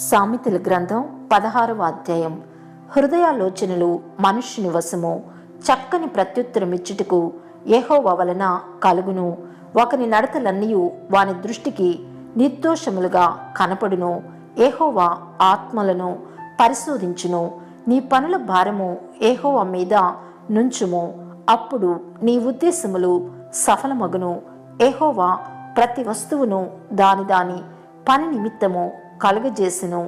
సామెతల గ్రంథం 16వ అధ్యాయం. హృదయాలోచనలు మనుష్యుని వశము, చక్కని ప్రత్యుత్తరమిచ్చుటకు యెహోవా వలన కలుగును. ఒకని నడతలన్నీయు వాని దృష్టికి నిర్దోషములుగా కనపడును. యెహోవా ఆత్మలను పరిశోధించును. నీ పనుల భారము యెహోవా మీద నుంచుము, అప్పుడు నీ ఉద్దేశములు సఫలమగును. యెహోవా ప్రతి వస్తువును దాని పని నిమిత్తము కలుగజేసెను.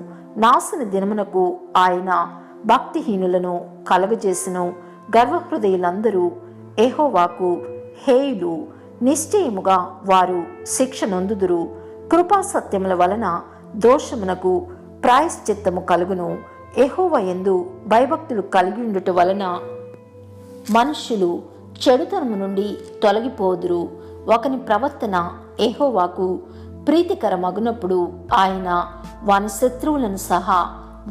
నాశన దినమునకు ఆయన భక్తిహీనులను కలుగజేసెను. గర్వహృదయులందరూ యెహోవాకు హేయులు, నిశ్చయముగా వారు శిక్ష నొందుదురు. కృపాసత్యముల వలన దోషమునకు ప్రాయశ్చిత్తము కలుగును. యెహోవా యందు భయభక్తులు కలిగి ఉండుట వలన మనుష్యులు చెడుతనము నుండి తొలగిపోదురు. ఒకని ప్రవర్తన యెహోవాకు ప్రీతికరమగునప్పుడు ఆయన వాని శత్రువులను సహా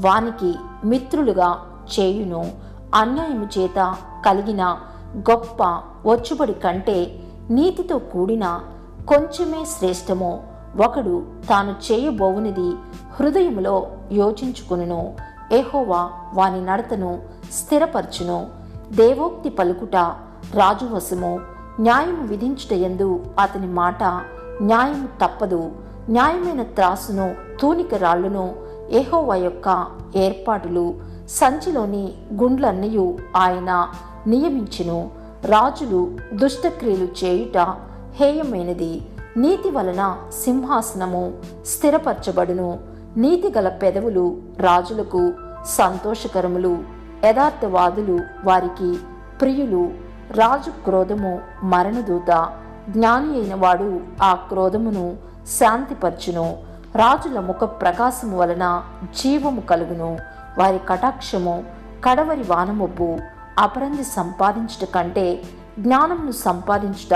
వానికి మిత్రులుగా చేయును. అన్యాయము చేత కలిగిన గొప్ప వచ్చుబడి కంటే నీతితో కూడిన కొంచెమే శ్రేష్టము. ఒకడు తాను చేయబోవునిది హృదయములో యోచించుకొనును. యెహోవా వాని నడతను స్థిరపరచును. దేవోక్తి పలుకుట రాజువశము, న్యాయము విధించుటయందు అతని మాట న్యాయము తప్పదు. న్యాయమైన త్రాసును తూనిక రాళ్లును యెహోవా యొక్క ఏర్పాటులు. సంచిలోని గుండ్లన్నయు ఆయన నియమించును. రాజులు దుష్టక్రియలు చేయుట హేయమైనది. నీతి వలన సింహాసనము స్థిరపరచబడును. నీతి గల పెదవులు రాజులకు సంతోషకరములు. యథార్థవాదులు వారికి ప్రియులు. రాజు క్రోధము మరణదూత, జ్ఞాని అయిన వాడు ఆ క్రోధమును శాంతిపరచును. రాజుల ముఖ ప్రకాశము వలన జీవము కలుగును. వారి కటాక్షము కడవరి వానమొబ్బు. అపరంజి సంపాదించుట కంటే జ్ఞానమును సంపాదించుట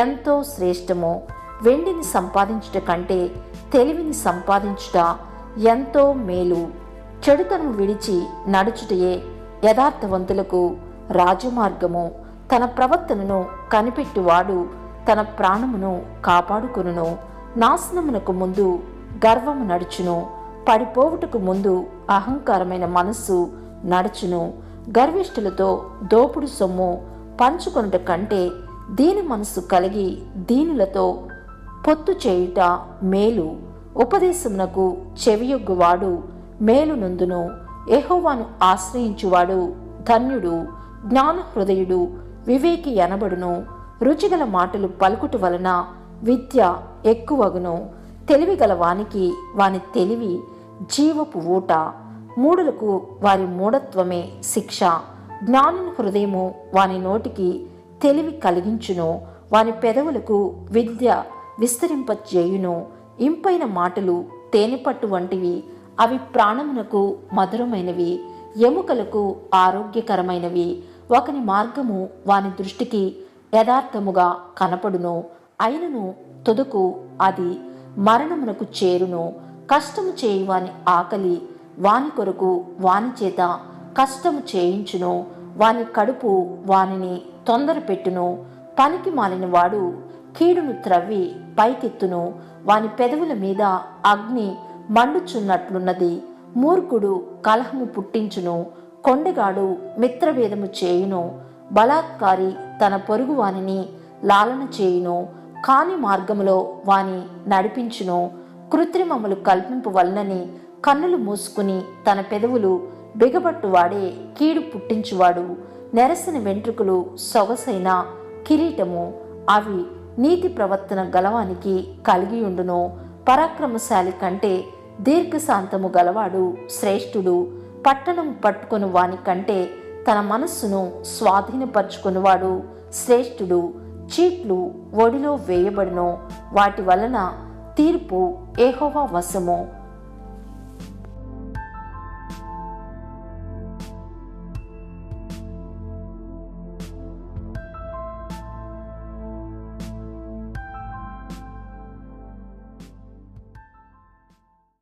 ఎంతో శ్రేష్టము. వెండిని సంపాదించుట కంటే తెలివిని సంపాదించుట ఎంతో మేలు. చెడుతనము విడిచి నడుచుటయే యథార్థవంతులకు రాజమార్గము. తన ప్రవర్తనను కనిపెట్టువాడు తన ప్రాణమును కాపాడుకొనును. నాశనమునకు ముందు గర్వము నడుచును, పడిపోవుటకు ముందు అహంకారమైన మనస్సు నడుచును. గర్విష్ఠులతో దోపుడు సొమ్ము పంచుకొనుట కంటే దీని మనస్సు కలిగి దీనులతో పొత్తు చేయుట మేలు. ఉపదేశమునకు చెవియొగ్గువాడు మేలు నొందును. యెహోవాను ఆశ్రయించువాడు ధన్యుడు. జ్ఞాన హృదయుడు వివేకి అనబడును. రుచిగల మాటలు పలుకుట వలన విద్య ఎక్కువగును. తెలివిగల వానికి వాని తెలివి జీవపు ఊట. మూఢులకు వారి మూఢత్వమే శిక్ష. జ్ఞానుని హృదయము వాని నోటికి తెలివి కలిగించును. వాని పెదవులకు విద్య విస్తరింపజేయును. ఇంపైన మాటలు తేనెపట్టు వంటివి, అవి ప్రాణమునకు మధురమైనవి, ఎముకలకు ఆరోగ్యకరమైనవి. ఒకని మార్గము వాని దృష్టికి యథార్థముగా కనపడును, అయినను తుదకు అది మరణమునకు చేరును. కష్టము చేయువాని ఆకలి వాని కొరకు వాని చేత కష్టము చేయించును. వాని కడుపు వానిని తొందర పెట్టును. పనికి మాలిన వాడు కీడును త్రవ్వి పైకెత్తును. వాని పెదవుల మీద అగ్ని మండుచున్నట్లున్నది. మూర్ఖుడు కలహము పుట్టించును. కొండెగాడు మిత్రభేదము చేయును. బలాత్కారి తన పొరుగు వానిని లాలన చేయును, కాని మార్గములో వాని నడిపించును. కృత్రిమములు కల్పింపు వలనని కన్నులు మూసుకుని తన పెదవులు బిగబట్టువాడే కీడు పుట్టించువాడు. నెరసిన వెంట్రుకలు సొగసైన కిరీటము, అవి నీతి ప్రవర్తన గలవానికి కలిగియుండును. పరాక్రమశాలి కంటే దీర్ఘశాంతము గలవాడు శ్రేష్ఠుడు. పట్టణం పట్టుకొను వాని కంటే తన మనస్సును స్వాధీనపరచుకొనువాడు శ్రేష్ఠుడు. చీట్లు ఒడిలో వేయబడును, వాటి వలన తీర్పు యెహోవా వశము.